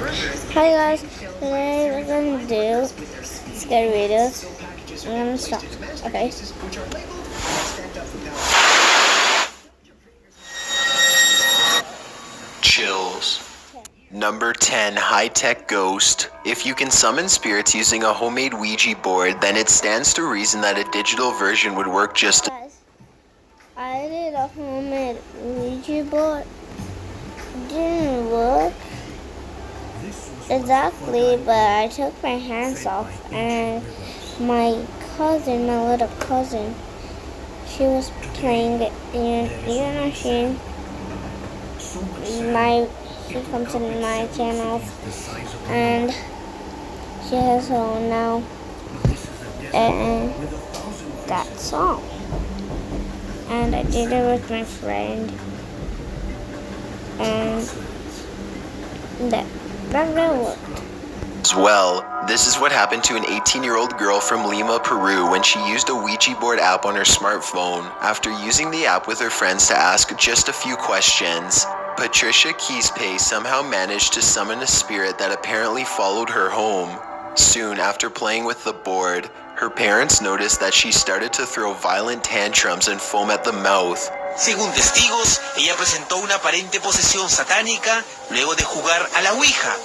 Hi guys, today we're gonna do scary videos. I'm gonna start. Okay. Chills. Number 10, High-Tech Ghost. If you can summon spirits using a homemade Ouija board, then it stands to reason that a digital version would work just Guys, I did a homemade Ouija board. It didn't work exactly, but I took my hands off and my little cousin, she was playing it and she comes in my channel and she has her own now and that song, and I did it with my friend and that really worked. as well. This is what happened to an 18-year-old girl from Lima, Peru when she used a Ouija board app on her smartphone. After using the app with her friends to ask just a few questions, Patricia Quispe somehow managed to summon a spirit that apparently followed her home. Soon after playing with the board, her parents noticed that she started to throw violent tantrums and foam at the mouth. Según testigos, ella presentó una aparente posesión satánica luego de jugar a la Ouija.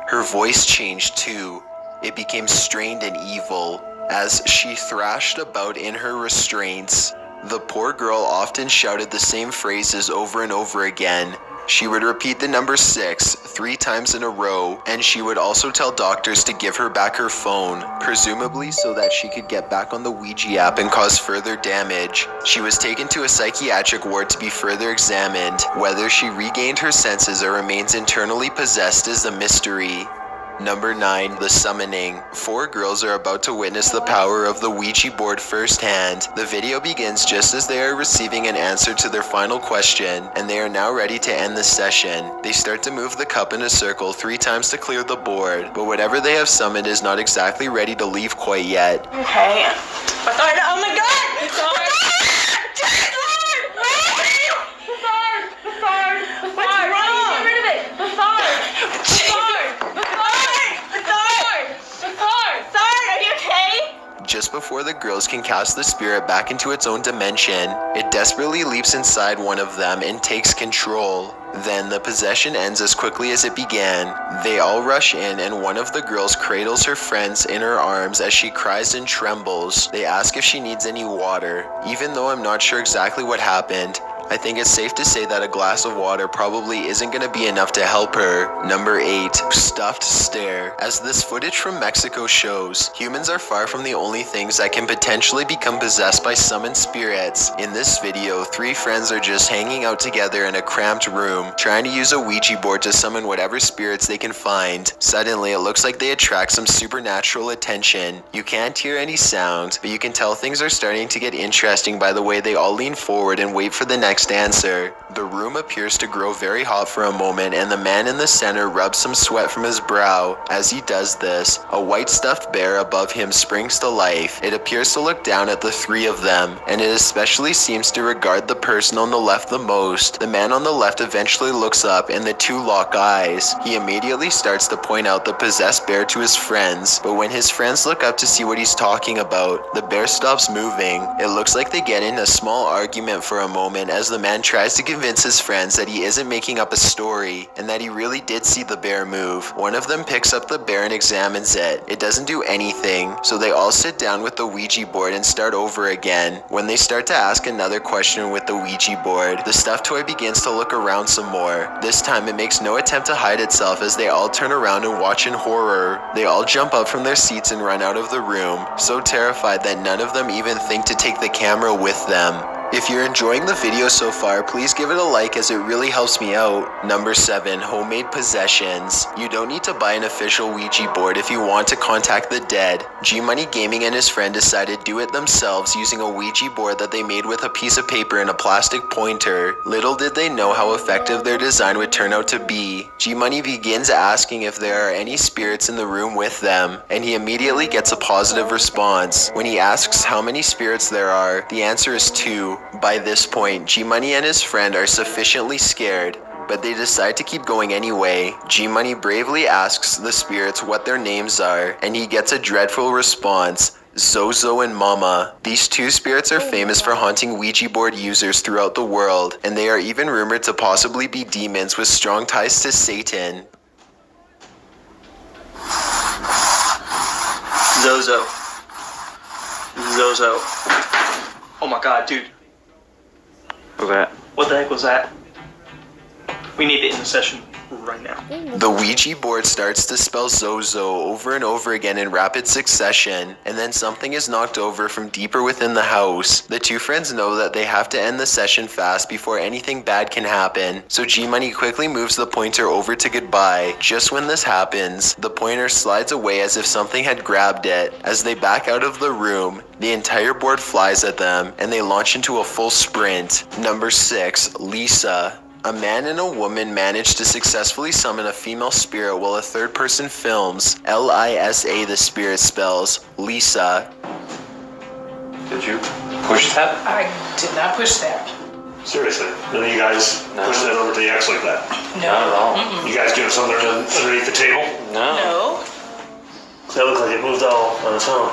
Her voice changed too. It became strained and evil as she thrashed about in her restraints. The poor girl often shouted the same phrases over and over again. She would repeat the number 6 3 times in a row, and she would also tell doctors to give her back her phone, presumably so that she could get back on the Ouija app and cause further damage. She was taken to a psychiatric ward to be further examined. Whether she regained her senses or remains internally possessed is a mystery. Number 9, The Summoning. 4 girls are about to witness the power of the Ouija board firsthand. The video begins just as they are receiving an answer to their final question, and they are now ready to end the session. They start to move the cup in a circle 3 times to clear the board, but whatever they have summoned is not exactly ready to leave quite yet. Okay. Oh my god! It's hard! Just before the girls can cast the spirit back into its own dimension, it desperately leaps inside one of them and takes control. Then the possession ends as quickly as it began. They all rush in and one of the girls cradles her friends in her arms as she cries and trembles. They ask if she needs any water. Even though I'm not sure exactly what happened, I think it's safe to say that a glass of water probably isn't going to be enough to help her. Number 8, Stuffed Stare. As this footage from Mexico shows, humans are far from the only things that can potentially become possessed by summoned spirits. In this video, 3 friends are just hanging out together in a cramped room, trying to use a Ouija board to summon whatever spirits they can find. Suddenly, it looks like they attract some supernatural attention. You can't hear any sounds, but you can tell things are starting to get interesting by the way they all lean forward and wait for the next answer. The room appears to grow very hot for a moment, and the man in the center rubs some sweat from his brow. As he does this, a white stuffed bear above him springs to life. It appears to look down at the 3 of them, and it especially seems to regard the person on the left the most. The man on the left eventually looks up, and the 2 lock eyes. He immediately starts to point out the possessed bear to his friends, but when his friends look up to see what he's talking about, the bear stops moving. It looks like they get in a small argument for a moment as the man tries to convince his friends that he isn't making up a story and that he really did see the bear move. One of them picks up the bear and examines it. It doesn't do anything, so they all sit down with the Ouija board and start over again. When they start to ask another question with the Ouija board, the stuffed toy begins to look around some more. This time it makes no attempt to hide itself as they all turn around and watch in horror. They all jump up from their seats and run out of the room, so terrified that none of them even think to take the camera with them. If you're enjoying the video so far, please give it a like as it really helps me out. Number 7, homemade possessions. You don't need to buy an official Ouija board if you want to contact the dead. G-Money Gaming and his friend decided to do it themselves using a Ouija board that they made with a piece of paper and a plastic pointer. Little did they know how effective their design would turn out to be. G-Money begins asking if there are any spirits in the room with them, and he immediately gets a positive response. When he asks how many spirits there are, the answer is 2. By this point, G-Money and his friend are sufficiently scared, but they decide to keep going anyway. G-Money bravely asks the spirits what their names are, and he gets a dreadful response: Zozo and Mama. These 2 spirits are famous for haunting Ouija board users throughout the world, and they are even rumored to possibly be demons with strong ties to Satan. Zozo. Zozo. Oh my god, dude. What's that? What the heck was that? We need to end the session right now. The Ouija board starts to spell Zozo over and over again in rapid succession, and then something is knocked over from deeper within the house. The 2 friends know that they have to end the session fast before anything bad can happen, so G-Money quickly moves the pointer over to goodbye. Just when this happens, the pointer slides away as if something had grabbed it. As they back out of the room, the entire board flies at them, and they launch into a full sprint. Number 6, Lisa. A man and a woman manage to successfully summon a female spirit while a third person films. Lisa the spirit spells Lisa. Did you push that? I did not push that. Seriously, none of you guys pushing that over to the X like that? No. Not at all. You guys doing something underneath the table? No. No. That looked like it moved all on its own.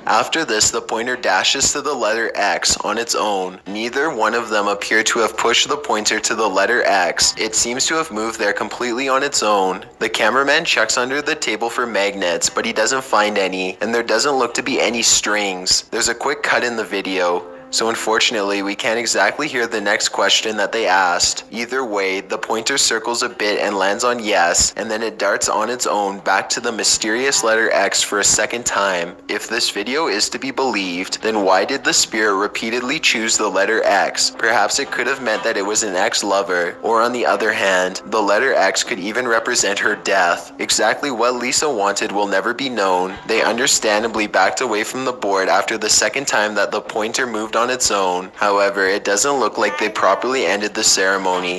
After this, the pointer dashes to the letter X on its own. Neither one of them appear to have pushed the pointer to the letter X. It seems to have moved there completely on its own. The cameraman checks under the table for magnets, but he doesn't find any, and there doesn't look to be any strings. There's a quick cut in the video, so unfortunately we can't exactly hear the next question that they asked. Either way, the pointer circles a bit and lands on yes, and then it darts on its own back to the mysterious letter X for a second time. If this video is to be believed, then why did the spirit repeatedly choose the letter X? Perhaps it could have meant that it was an ex-lover, or on the other hand, the letter X could even represent her death. Exactly what Lisa wanted will never be known. They understandably backed away from the board after the second time that the pointer moved on its own. However, it doesn't look like they properly ended the ceremony.